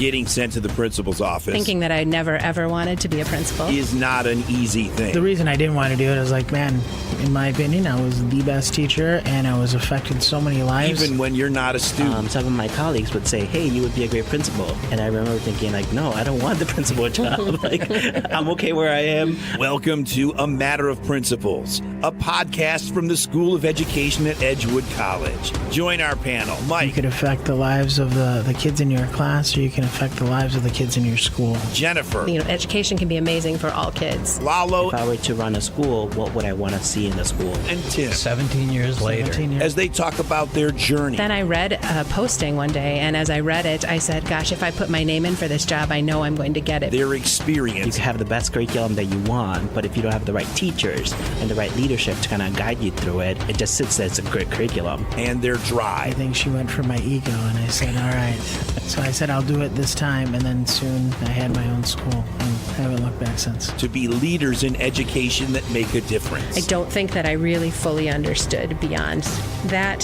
Getting sent to the principal's office. Thinking that I never, ever wanted to be a principal. Is not an easy thing. The reason I didn't want to do it, I was like, man, in my opinion, I was the best teacher, and I was affected so many lives. Even when you're not a student. Some of my colleagues would say, hey, you would be a great principal. And I remember thinking, like, no, I don't want the principal job. Like, I'm okay where I am. Welcome to A Matter of Principles, a podcast from the School of Education at Edgewood College. Join our panel, Mike. You could affect the lives of the kids in your class, or you can affect the lives of the kids in your school. Jennifer. You know, education can be amazing for all kids. Lalo. If I were to run a school, what would I want to see in the school? And Tim. 17 years later. As they talk about their journey. Then I read a posting one day, and as I read it, I said, gosh, if I put my name in for this job, I know I'm going to get it. Their experience. You can have the best curriculum that you want, but if you don't have the right teachers and the right leadership to kind of guide you through it, it just sits there. It's a great curriculum. And their I drive. think she went for my ego, and I said, all right. So I said, I'll do it this time, and then soon I had my own school, and I haven't looked back since. To be leaders in education that make a difference. I don't think that I really fully understood beyond that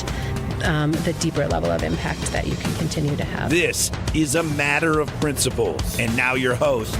the deeper level of impact that you can continue to have. This is A Matter of Principles. And now your host,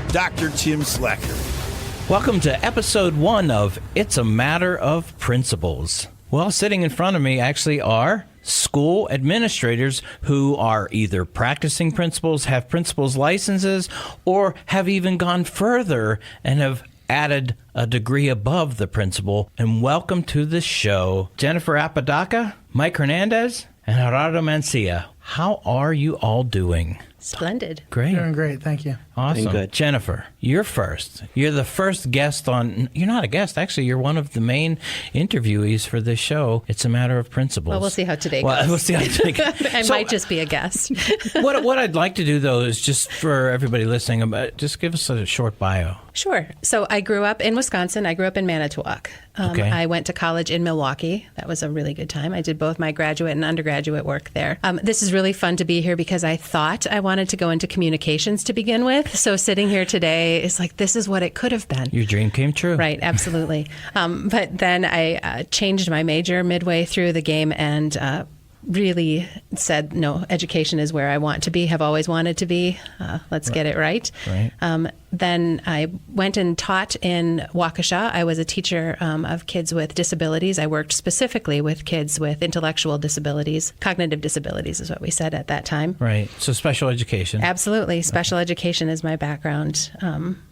Dr. Tim Slecker. Welcome to episode 1 of It's a Matter of Principles. Well, sitting in front of me actually are school administrators who are either practicing principals, have principals licenses, or have even gone further and have added a degree above the principal. And welcome to the show, Jennifer Apodaca, Mike Hernandez, and Gerardo Mancilla. How are you all doing? Splendid. Great. Doing great, thank you. Awesome. Doing good. Jennifer, you're first. You're the first guest on... You're not a guest. Actually, you're one of the main interviewees for this show. It's a Matter of Principles. Well, we'll see how today goes. We'll see how today goes. I might just be a guest. What I'd like to do, though, is just for everybody listening, just give us a short bio. Sure. So I grew up in Wisconsin. I grew up in Manitowoc. Okay. I went to college in Milwaukee. That was a really good time. I did both my graduate and undergraduate work there. This is really fun to be here because I thought I wanted to go into communications to begin with. So sitting here today is like, this is what it could have been. Your dream came true. Right, absolutely. But then I changed my major midway through the game and really said, no, education is where I want to be, have always wanted to be. Let's get it right. Right. Then I went and taught in Waukesha. I was a teacher of kids with disabilities. I worked specifically with kids with intellectual disabilities. Cognitive disabilities is what we said at that time. Right. So special education. Absolutely. Special education is my background.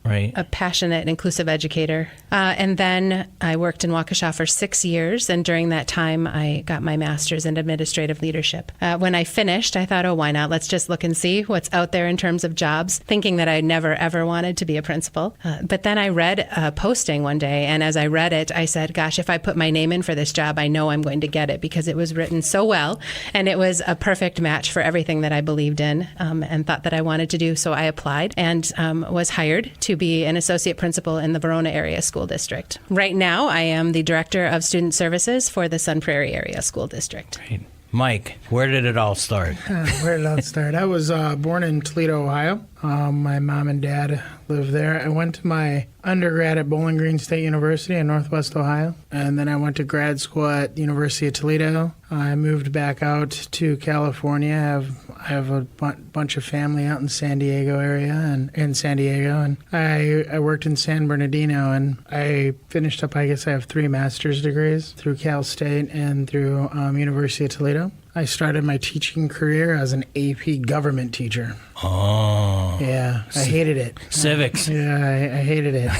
Right. A passionate, inclusive educator. And then I worked in Waukesha for 6 years. And during that time, I got my master's in administrative leadership. When I finished, I thought, oh, why not? Let's just look and see what's out there in terms of jobs, thinking that I never, ever wanted to be a principal. But then I read a posting one day. And as I read it, I said, gosh, if I put my name in for this job, I know I'm going to get it because it was written so well. And it was a perfect match for everything that I believed in and thought that I wanted to do. So I applied and was hired to be an associate principal in the Verona Area School District. Right now, I am the Director of Student Services for the Prairie Area School District. Right. Mike, where did it all start? Where did it start? I was born in Toledo, Ohio. My mom and dad lived there. I went to my undergrad at Bowling Green State University in Northwest Ohio, and then I went to grad school at the University of Toledo. I moved back out to California. I have a bunch of family out in San Diego area and in San Diego, and I worked in San Bernardino, and I finished up, I guess I have 3 master's degrees through Cal State and through University of Toledo. I started my teaching career as an AP government teacher. Oh. Yeah, I hated it. Civics. Yeah, I hated it.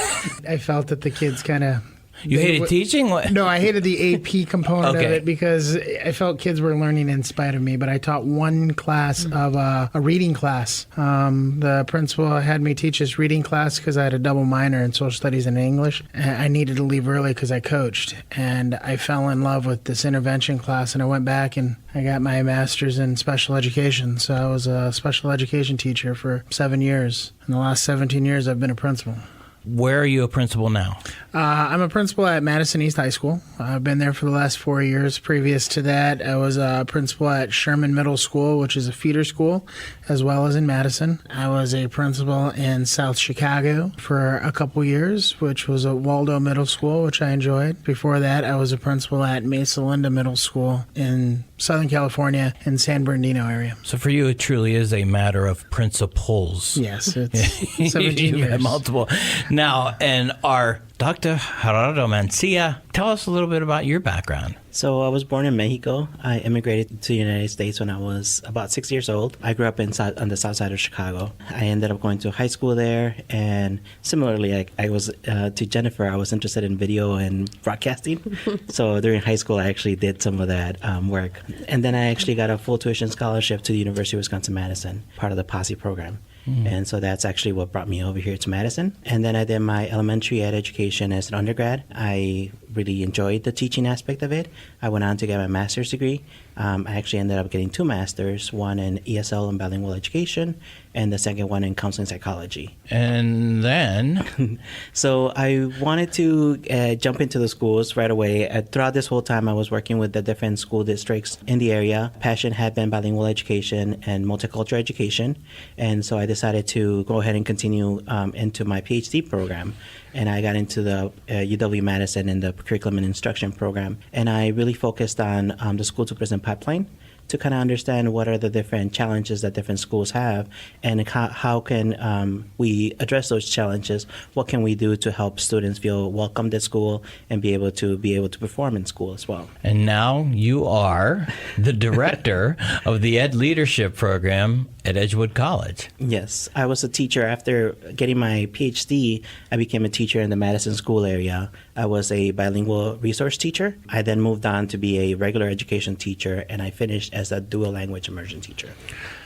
I felt that the kids kind of... You hated teaching? What? No, I hated the AP component of it because I felt kids were learning in spite of me. But I taught one class of a reading class. The principal had me teach this reading class because I had a double minor in social studies and English. And I needed to leave early because I coached. And I fell in love with this intervention class. And I went back and I got my master's in special education. So I was a special education teacher for 7 years. In the last 17 years, I've been a principal. Where are you a principal now? I'm a principal at Madison East High School. I've been there for the last 4 years. Previous to that, I was a principal at Sherman Middle School, which is a feeder school, as well as in Madison. I was a principal in South Chicago for a couple years, which was a Waldo Middle School, which I enjoyed. Before that, I was a principal at Mesa Linda Middle School in Southern California in San Bernardino area. So for you, it truly is a matter of principles. Yes, it's 17 You years. have multiple. Now, and our Dr. Gerardo Mancilla, tell us a little bit about your background. So I was born in Mexico. I immigrated to the United States when I was about 6 years old. I grew up on the south side of Chicago. I ended up going to high school there, and similarly, I was to Jennifer, I was interested in video and broadcasting. So during high school, I actually did some of that work. And then I actually got a full tuition scholarship to the University of Wisconsin-Madison, part of the POSSE program. And so that's actually what brought me over here to Madison. And then I did my elementary ed education as an undergrad. I really enjoyed the teaching aspect of it. I went on to get my master's degree. I actually ended up getting 2 masters, one in ESL and bilingual education, and the second one in counseling psychology. And then? So I wanted to jump into the schools right away. Throughout this whole time, I was working with the different school districts in the area. Passion had been bilingual education and multicultural education, and so I decided to go ahead and continue into my PhD program. And I got into the UW-Madison in the curriculum and instruction program. And I really focused on the school-to-prison pipeline to kind of understand what are the different challenges that different schools have and how can we address those challenges. What can we do to help students feel welcomed at school and be able to perform in school as well. And now you are the director of the Ed Leadership Program at Edgewood College. Yes, I was a teacher. After getting my PhD, I became a teacher in the Madison school area. I was a bilingual resource teacher. I then moved on to be a regular education teacher, and I finished as a dual language immersion teacher.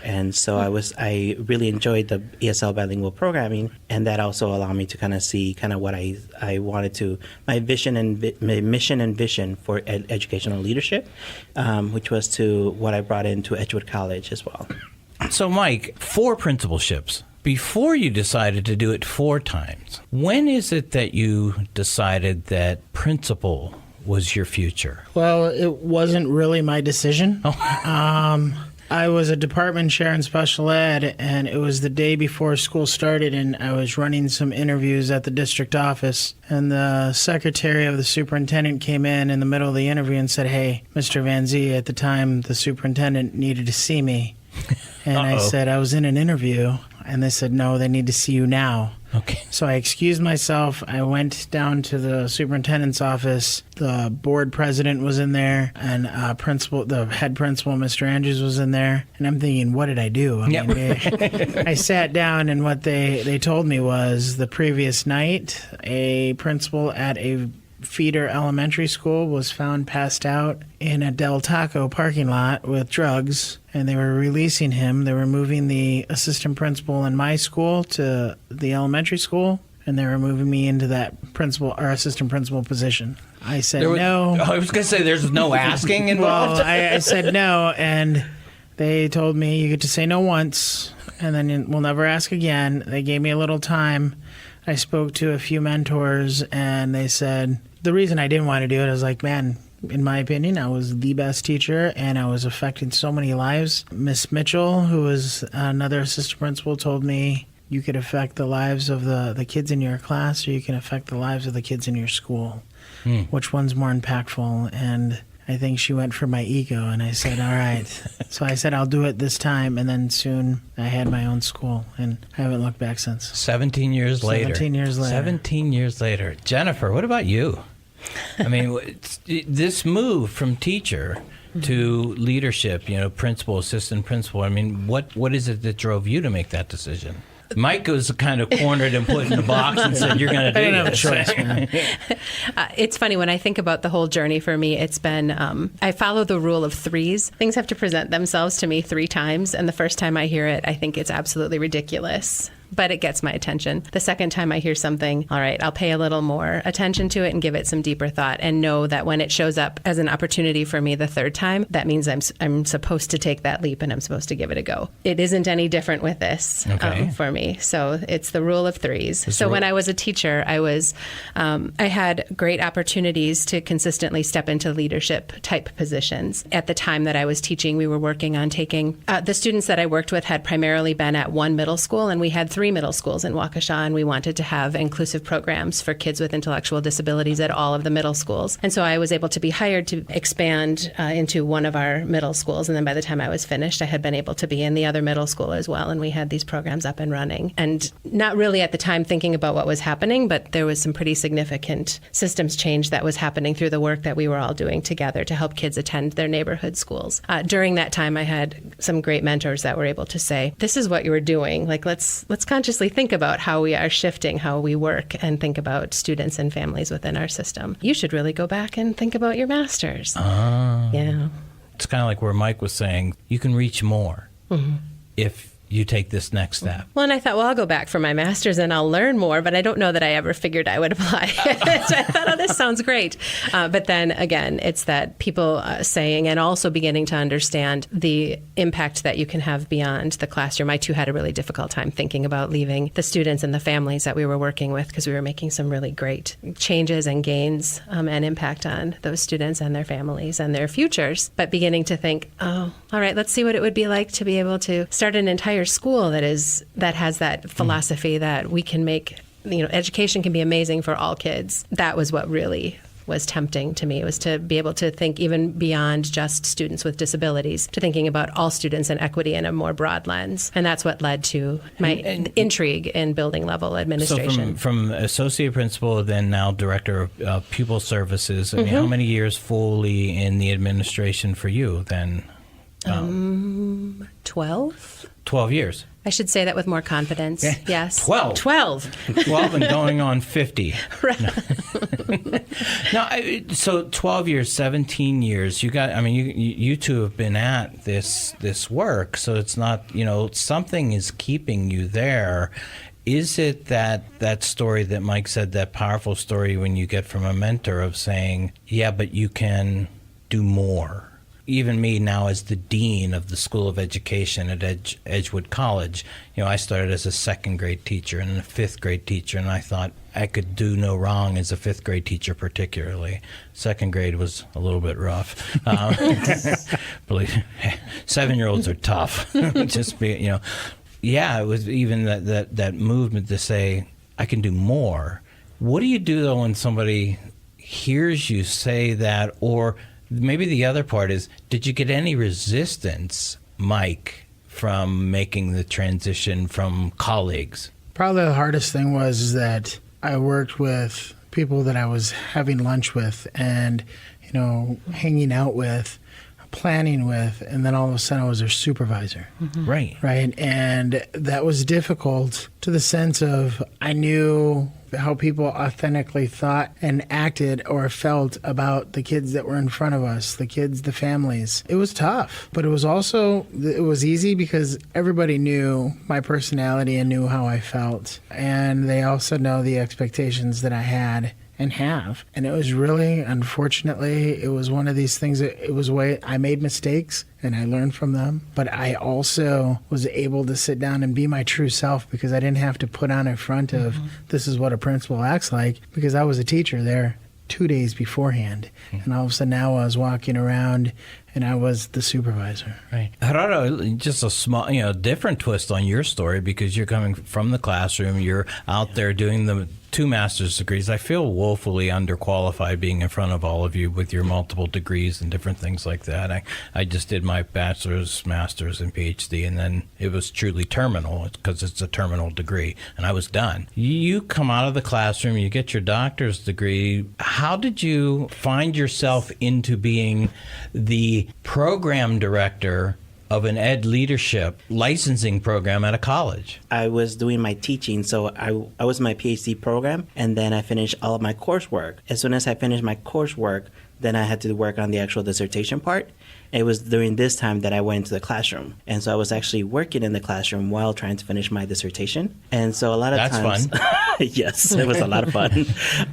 And so I really enjoyed the ESL bilingual programming, and that also allowed me to kind of see kind of what I wanted to, my vision and my mission and vision for educational leadership, which was to what I brought into Edgewood College as well. So, Mike, 4 principalships. Before you decided to do it 4 times, when is it that you decided that principal was your future? Well, it wasn't really my decision. I was a department chair in special ed, and it was the day before school started, and I was running some interviews at the district office, and the secretary of the superintendent came in the middle of the interview and said, "Hey, Mr. Van Zee," at the time the superintendent needed to see me. And I said, "I was in an interview." And they said, "No, they need to see you now." Okay. So I excused myself. I went down to the superintendent's office. The board president was in there, and the head principal, Mr. Andrews, was in there. And I'm thinking, what did I do? I sat down, and what they told me was the previous night, a principal at a feeder elementary school was found passed out in a Del Taco parking lot with drugs, and they were releasing him. They were moving the assistant principal in my school to the elementary school, and they were moving me into that principal or assistant principal position. I said no. I was going to say there's no asking involved. Well, I said no, and they told me you get to say no once, and then we'll never ask again. They gave me a little time. I spoke to a few mentors, and they said, the reason I didn't want to do it, I was like, man, in my opinion, I was the best teacher, and I was affecting so many lives. Miss Mitchell, who was another assistant principal, told me you could affect the lives of the kids in your class, or you can affect the lives of the kids in your school. Which one's more impactful? And I think she went for my ego, and I said, all right. So I said, I'll do it this time, and then soon I had my own school, and I haven't looked back since. 17 years later. 17 years later. 17 years later. Jennifer, what about you? I mean, this move from teacher to leadership, principal, assistant principal, I mean, what is it that drove you to make that decision? Mike was kind of cornered and put in a box and said, you're going to do this. I didn't have a choice, man. It's funny, when I think about the whole journey for me, it's been, I follow the rule of 3s. Things have to present themselves to me 3 times, and the first time I hear it, I think it's absolutely ridiculous. but it gets my attention. The second time I hear something, all right, I'll pay a little more attention to it and give it some deeper thought, and know that when it shows up as an opportunity for me the third time, that means I'm supposed to take that leap and I'm supposed to give it a go. It isn't any different with this for me. So it's the rule of threes. So when I was a teacher, I had great opportunities to consistently step into leadership type positions. At the time that I was teaching, we were working on taking the students that I worked with had primarily been at one middle school, and we had 3 middle schools in Waukesha, and we wanted to have inclusive programs for kids with intellectual disabilities at all of the middle schools. And so I was able to be hired to expand into one of our middle schools, and then by the time I was finished, I had been able to be in the other middle school as well, and we had these programs up and running. And not really at the time thinking about what was happening, but there was some pretty significant systems change that was happening through the work that we were all doing together to help kids attend their neighborhood schools. During that time, I had some great mentors that were able to say, this is what you were doing. Like, let's consciously think about how we are shifting how we work and think about students and families within our system. You should really go back and think about your master's. Yeah. It's kind of like where Mike was saying, you can reach more if you take this next step. Well, and I thought, I'll go back for my master's and I'll learn more, but I don't know that I ever figured I would apply. So I thought, this sounds great. But then again, it's that people saying and also beginning to understand the impact that you can have beyond the classroom. I too had a really difficult time thinking about leaving the students and the families that we were working with, because we were making some really great changes and gains and impact on those students and their families and their futures. But beginning to think, all right, let's see what it would be like to be able to start an entire school that has that philosophy that we can make, education can be amazing for all kids. That was what really was tempting to me. It was to be able to think even beyond just students with disabilities, to thinking about all students and equity in a more broad lens. And that's what led to my intrigue in building level administration. So from associate principal, then now director of pupil services, I mean, how many years fully in the administration for you then? 12? 12 years. I should say that with more confidence. Yeah. Yes. 12. 12 and going on 50. Right. Now, so 12 years, 17 years, you two have been at this work, so it's not, something is keeping you there. Is it that story that Mike said, that powerful story when you get from a mentor of saying, yeah, but you can do more? Even me now as the dean of the School of Education at Edgewood College, I started as a 2nd grade teacher and a 5th grade teacher, and I thought I could do no wrong as a 5th grade teacher particularly. 2nd grade was a little bit rough. Believe 7-year-olds are tough. Just be, it was even that movement to say, I can do more. What do you do, though, when somebody hears you say that? Or maybe the other part is, did you get any resistance, Mike, from making the transition from colleagues? Probably the hardest thing was that I worked with people that I was having lunch with and, hanging out with, planning with, and then all of a sudden I was their supervisor. Mm-hmm. Right. And that was difficult to the sense of I knew how people authentically thought and acted or felt about the kids that were in front of us, the kids, the families. It was tough, but it was easy because everybody knew my personality and knew how I felt. And they also know the expectations that I had and have. And it was really, unfortunately, it was one of these things that it was way I made mistakes and I learned from them. But I also was able to sit down and be my true self because I didn't have to put on a front of this is what a principal acts like, because I was a teacher there 2 days beforehand. And all of a sudden now I was walking around and I was the supervisor. Right. Gerardo, just a small, different twist on your story, because you're coming from the classroom, you're out there doing the 2 master's degrees. I feel woefully underqualified being in front of all of you with your multiple degrees and different things like that. I just did my bachelor's, master's, and PhD, and then it was truly terminal because it's a terminal degree, and I was done. You come out of the classroom, you get your doctor's degree. How did you find yourself into being the program director of an ed leadership licensing program at a college? I was doing my teaching, so I was in my PhD program, and then I finished all of my coursework. As soon as I finished my coursework, then I had to work on the actual dissertation part. It was during this time that I went into the classroom. And so I was actually working in the classroom while trying to finish my dissertation. And so a lot of times... That's fun. Yes, it was a lot of fun.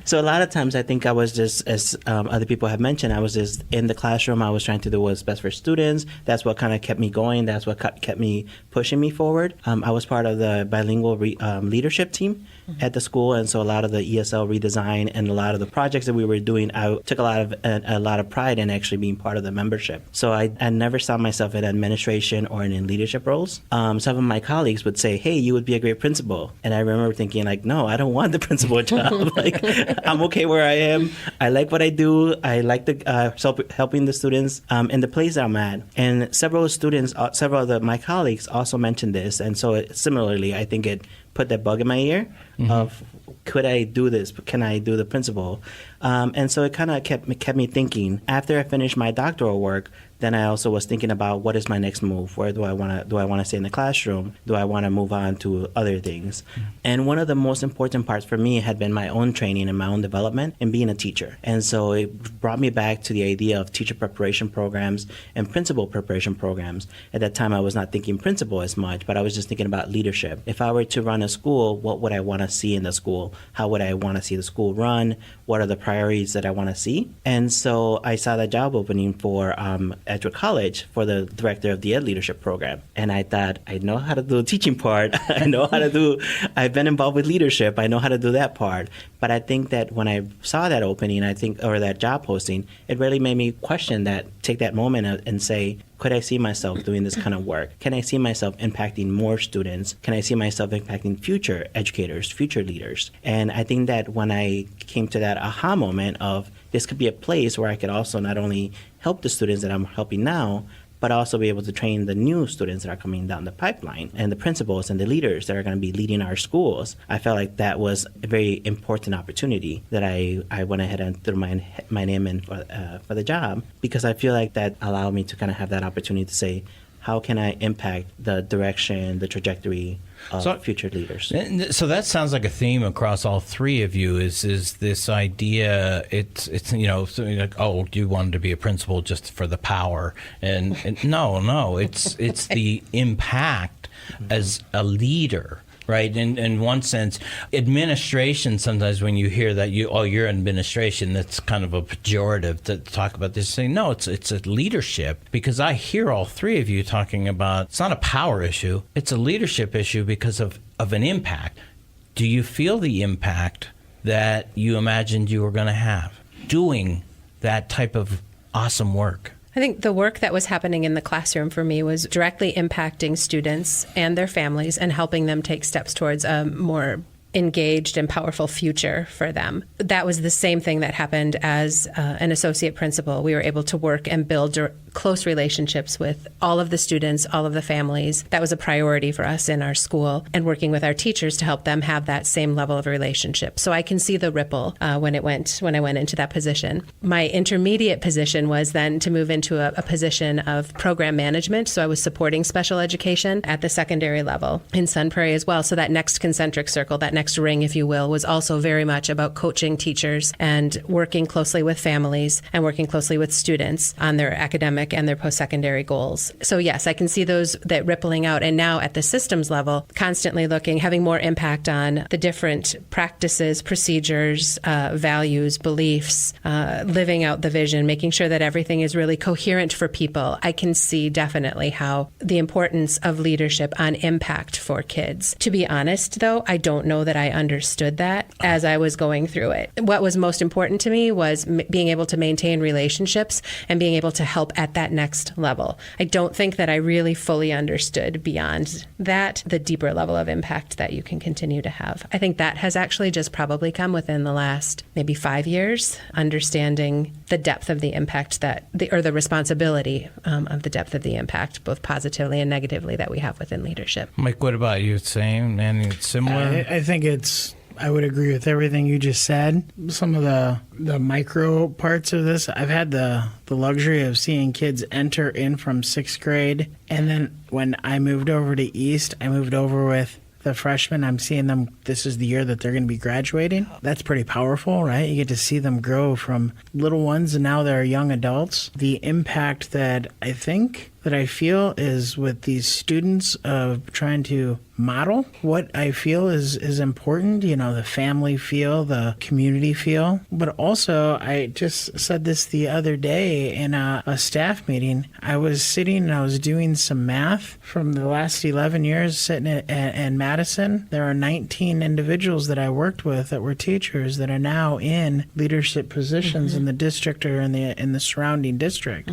So a lot of times I think I was just, as other people have mentioned, I was just in the classroom. I was trying to do what's best for students. That's what kind of kept me going. That's what kept me pushing me forward. I was part of the bilingual leadership team at the school, and so a lot of the ESL redesign and a lot of the projects that we were doing, I took a lot of pride in actually being part of the membership. So I never saw myself in administration or in leadership roles. Some of my colleagues would say, "Hey, you would be a great principal," and I remember thinking, like, no, I don't want the principal job. Like, I'm okay where I am. I like what I do. I like helping the students in the place that I'm at. And several of my colleagues also mentioned this, and so similarly, I think it put that bug in my ear of, could I do this? Can I do the principal? And so it kind of kept me thinking. After I finished my doctoral work, then I also was thinking about, what is my next move? Where do I want to stay in the classroom? Do I want to move on to other things? And one of the most important parts for me had been my own training and my own development in being a teacher. And so it brought me back to the idea of teacher preparation programs and principal preparation programs. At that time, I was not thinking principal as much, but I was just thinking about leadership. If I were to run a school, what would I want to see in the school? How would I want to see the school run? What are the priorities that I want to see? And so I saw that job opening for Edgewood College for the director of the Ed Leadership Program. And I thought, I know how to do the teaching part. I've been involved with leadership. I know how to do that part. But I think that when I saw that opening, or that job posting, it really made me take that moment and say, could I see myself doing this kind of work? Can I see myself impacting more students? Can I see myself impacting future educators, future leaders? And I think that when I came to that aha moment of, this could be a place where I could also not only help the students that I'm helping now, but also be able to train the new students that are coming down the pipeline, and the principals and the leaders that are going to be leading our schools. I felt like that was a very important opportunity that I went ahead and threw my name in for the job, because I feel like that allowed me to kind of have that opportunity to say, how can I impact the direction, the trajectory of future leaders? So that sounds like a theme across all three of you. Is this idea? It's like, oh, you wanted to be a principal just for the power, and no, it's the impact as a leader. Right. In one sense, administration, sometimes when you hear that you're in administration, that's kind of a pejorative to talk about this. Saying, no, it's a leadership, because I hear all three of you talking about, it's not a power issue, it's a leadership issue because of an impact. Do you feel the impact that you imagined you were going to have doing that type of awesome work? I think the work that was happening in the classroom for me was directly impacting students and their families and helping them take steps towards a more engaged and powerful future for them. That was the same thing that happened as an associate principal. We were able to work and build close relationships with all of the students, all of the families. That was a priority for us in our school, and working with our teachers to help them have that same level of relationship. So I can see the ripple when I went into that position. My intermediate position was then to move into a position of program management. So I was supporting special education at the secondary level in Sun Prairie as well. So that next concentric circle, that next ring, if you will, was also very much about coaching teachers and working closely with families and working closely with students on their academic and their post-secondary goals. So yes, I can see that rippling out. And now at the systems level, constantly looking, having more impact on the different practices, procedures, values, beliefs, living out the vision, making sure that everything is really coherent for people. I can see definitely how the importance of leadership on impact for kids. To be honest, though, I don't know that I understood that as I was going through it. What was most important to me was being able to maintain relationships and being able to help at that next level. I don't think that I really fully understood beyond that the deeper level of impact that you can continue to have. I think that has actually just probably come within the last maybe 5 years, understanding the depth of the impact or the responsibility of the depth of the impact, both positively and negatively, that we have within leadership. Mike, what about you? Same? Anything similar? I think I would agree with everything you just said. Some of the micro parts of this, I've had the luxury of seeing kids enter in from 6th grade. And then when I moved over to East, I moved over with the freshmen, I'm seeing them, this is the year that they're going to be graduating. That's pretty powerful, right? You get to see them grow from little ones and now they're young adults. The impact that I think that I feel is with these students of trying to model what I feel is important, the family feel, the community feel. But also, I just said this the other day in a staff meeting. I was sitting and I was doing some math from the last 11 years sitting in Madison. There are 19 individuals that I worked with that were teachers that are now in leadership positions in the district or in the surrounding district.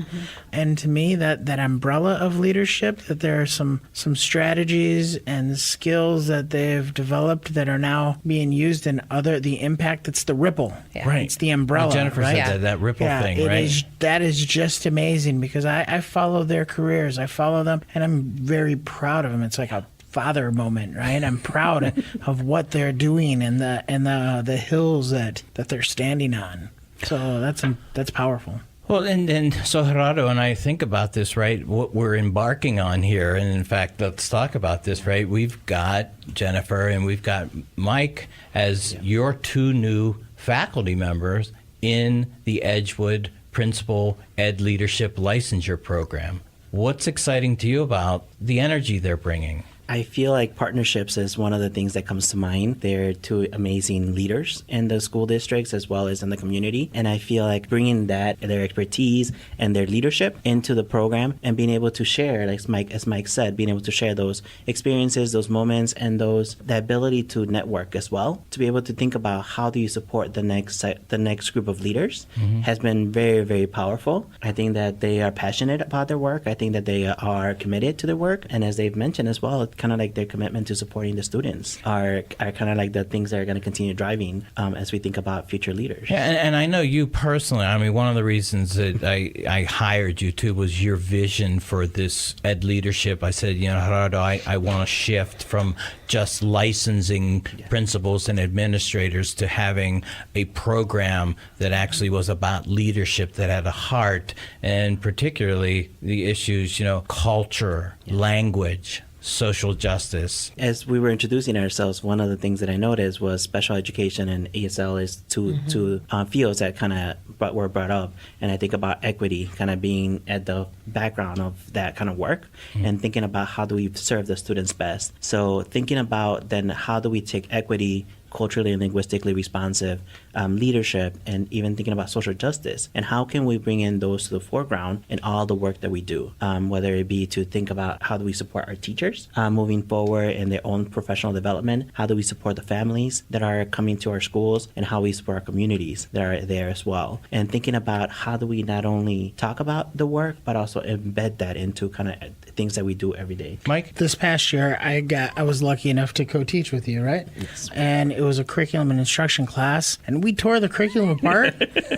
And to me, that umbrella of leadership, that there are some strategies and skills that they've developed that are now being used in the impact, that's the ripple. Yeah. Right. It's the umbrella. Well, Jennifer right? said that ripple thing, right? That is just amazing because I follow their careers. I follow them, and I'm very proud of them. It's like a father moment, right? I'm proud of what they're doing and the hills that they're standing on. So that's powerful. Well, and so Gerardo and I think about this, right? What we're embarking on here, and in fact, let's talk about this, right? We've got Jennifer and we've got Mike as your two new faculty members in the Edgewood Principal Ed Leadership Licensure Program. What's exciting to you about the energy they're bringing? I feel like partnerships is one of the things that comes to mind. They're two amazing leaders in the school districts as well as in the community. And I feel like bringing their expertise and their leadership into the program and being able to share, as Mike said, being able to share those experiences, those moments, and the ability to network as well, to be able to think about how do you support the next group of leaders has been very, very powerful. I think that they are passionate about their work. I think that they are committed to their work. And as they've mentioned as well, kind of like their commitment to supporting the students are kind of like the things that are going to continue driving as we think about future leaders. Yeah, and I know you personally. I mean, one of the reasons that I hired you too was your vision for this ed leadership. I said, Gerardo, I want to shift from just licensing principals and administrators to having a program that actually was about leadership, that had a heart, and particularly the issues, culture, language, social justice. As we were introducing ourselves, one of the things that I noticed was special education and ESL is two fields that kind of were brought up. And I think about equity kind of being at the background of that kind of work and thinking about how do we serve the students best. So thinking about then how do we take equity, culturally and linguistically responsive leadership, and even thinking about social justice, and how can we bring in those to the foreground in all the work that we do, whether it be to think about how do we support our teachers moving forward in their own professional development, how do we support the families that are coming to our schools, and how we support our communities that are there as well, and thinking about how do we not only talk about the work but also embed that into kind of things that we do every day. Mike? This past year, I was lucky enough to co-teach with you, right? Yes. And it was a curriculum and instruction class, and we tore the curriculum apart,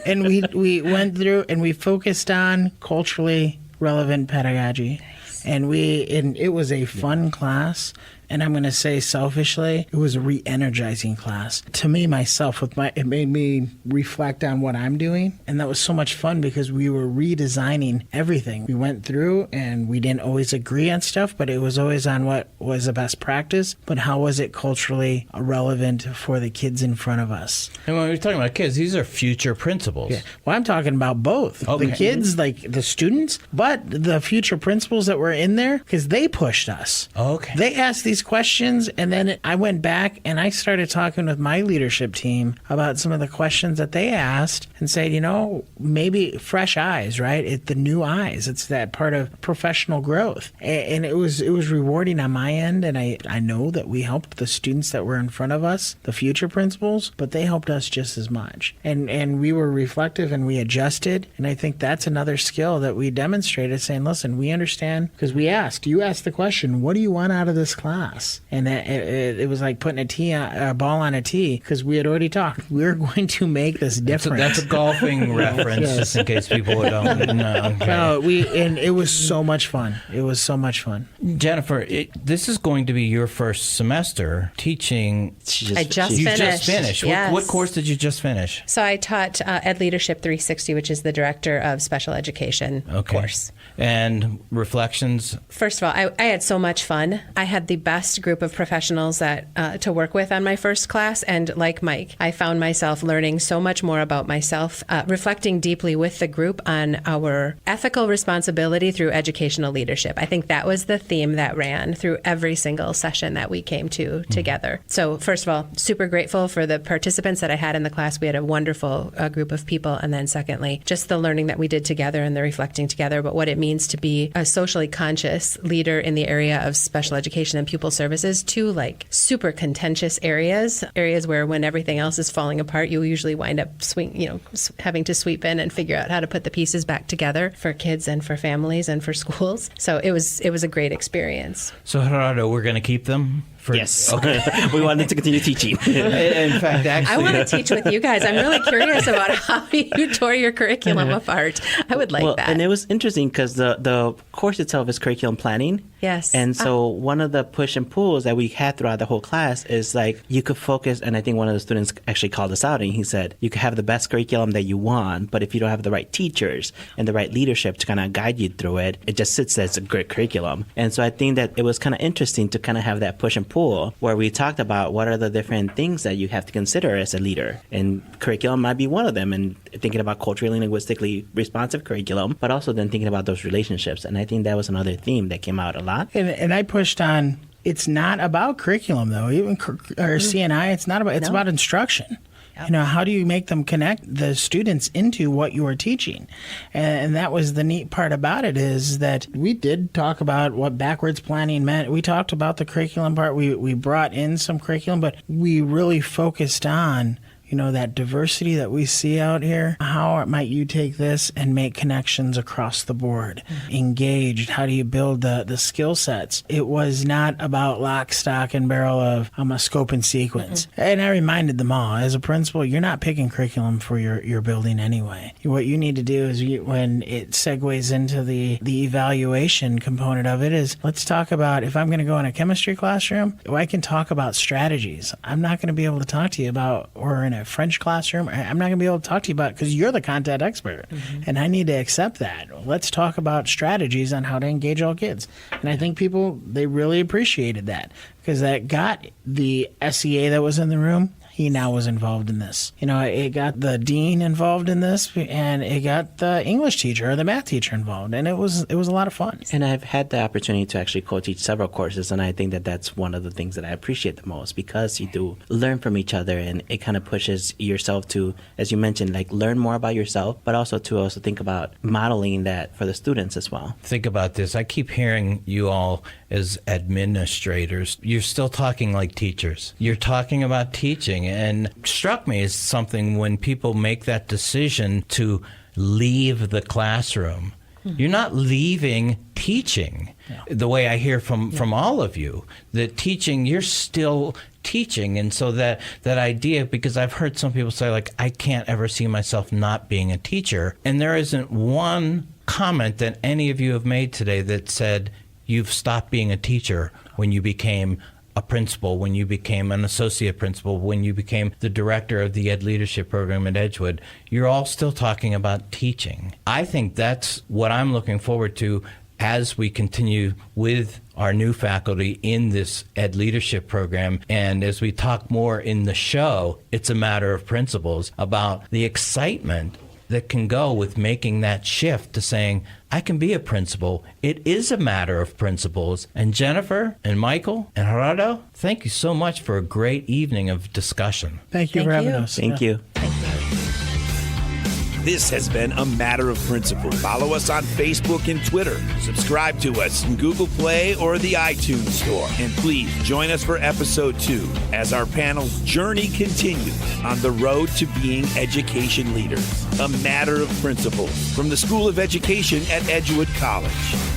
and we went through and we focused on culturally relevant pedagogy. And it was a fun class. And I'm going to say selfishly, it was a re-energizing class. To me, myself, it made me reflect on what I'm doing. And that was so much fun because we were redesigning everything. We went through and we didn't always agree on stuff, but it was always on what was the best practice, but how was it culturally relevant for the kids in front of us. And when we're talking about kids, these are future principals. Yeah. Well, I'm talking about both. Okay. The kids, like the students, but the future principals that were in there, because they pushed us. Okay. They asked these questions, and then I went back and I started talking with my leadership team about some of the questions that they asked and said, maybe fresh eyes, right? The new eyes. It's that part of professional growth. And it was rewarding on my end, and I know that we helped the students that were in front of us, the future principals, but they helped us just as much. And we were reflective and we adjusted, and I think that's another skill that we demonstrated, saying, listen, we understand, because you asked the question, what do you want out of this class? And it was like putting a ball on a tee, because we had already talked. We're going to make this different. That's a golfing reference, Yes. just in case people don't know. Okay. No, and it was so much fun. It was so much fun. Jennifer, this is going to be your first semester teaching. I just You finished. just finished. Yes. What course did you just finish? So I taught Ed Leadership 360, which is the Director of Special Education course. And reflections? First of all, I had so much fun. I had the best best group of professionals that to work with on my first class. And like Mike, I found myself learning so much more about myself, reflecting deeply with the group on our ethical responsibility through educational leadership. I think that was the theme that ran through every single session that we came to together. So first of all, super grateful for the participants that I had in the class. We had a wonderful group of people. And then secondly, just the learning that we did together and the reflecting together about what it means to be a socially conscious leader in the area of special education and pupil services, two like super contentious areas where when everything else is falling apart, you usually wind up having to sweep in and figure out how to put the pieces back together for kids and for families and for schools. So it was a great experience. So Gerardo, we're going to keep them? Yes. Okay. We wanted to continue teaching. In fact, actually, I want to teach with you guys. I'm really curious about how you tore your curriculum apart. I would like that. And it was interesting because the course itself is curriculum planning. Yes. And so one of the push and pulls that we had throughout the whole class is like you could focus, and I think one of the students actually called us out and he said, you could have the best curriculum that you want, but if you don't have the right teachers and the right leadership to kind of guide you through it, it just sits as a great curriculum. And so I think that it was kind of interesting to kind of have that push and pull where we talked about what are the different things that you have to consider as a leader. And curriculum might be one of them, and thinking about culturally and linguistically responsive curriculum, but also then thinking about those relationships. And I think that was another theme that came out a lot. And I pushed on, it's not about curriculum, though. Even CNI, it's not about, it's about instruction. Yep. How do you make them connect the students into what you are teaching? And that was the neat part about it, is that we did talk about what backwards planning meant. We talked about the curriculum part. We brought in some curriculum, but we really focused on that diversity that we see out here. How might you take this and make connections across the board? Engaged. How do you build the skill sets? It was not about lock, stock, and barrel of a scope and sequence. And I reminded them all, as a principal, you're not picking curriculum for your building anyway. What you need to do is when it segues into the evaluation component of it is, let's talk about, if I'm going to go in a chemistry classroom, I can talk about strategies. I'm not going to be able to talk to you about, or in a French classroom, I'm not going to be able to talk to you about, because you're the content expert, and I need to accept that. Let's talk about strategies on how to engage all kids. And I think people, they really appreciated that, because that got the SEA that was in the room. He now was involved in this. It got the dean involved in this, and it got the English teacher or the math teacher involved, and it was a lot of fun. And I've had the opportunity to actually co-teach several courses, and I think that that's one of the things that I appreciate the most, because you do learn from each other, and it kind of pushes yourself to, as you mentioned, like learn more about yourself, but also to also think about modeling that for the students as well. Think about this. I keep hearing you all as administrators, you're still talking like teachers. You're talking about teaching. And struck me as something when people make that decision to leave the classroom. You're not leaving teaching. The way I hear from all of you, that teaching, you're still teaching. And so that idea, because I've heard some people say, like, I can't ever see myself not being a teacher. And there isn't one comment that any of you have made today that said you've stopped being a teacher when you became a principal, when you became an associate principal, when you became the director of the Ed Leadership Program at Edgewood. You're all still talking about teaching. I think that's what I'm looking forward to as we continue with our new faculty in this Ed Leadership Program. And as we talk more in the show, It's a Matter of Principles, about the excitement that can go with making that shift to saying, I can be a principal. It is a matter of principles. And Jennifer and Michael and Gerardo, thank you so much for a great evening of discussion. Thank you for having us. Thank you. This has been A Matter of Principle. Follow us on Facebook and Twitter. Subscribe to us in Google Play or the iTunes Store. And please join us for episode 2 as our panel's journey continues on the road to being education leaders. A Matter of Principle from the School of Education at Edgewood College.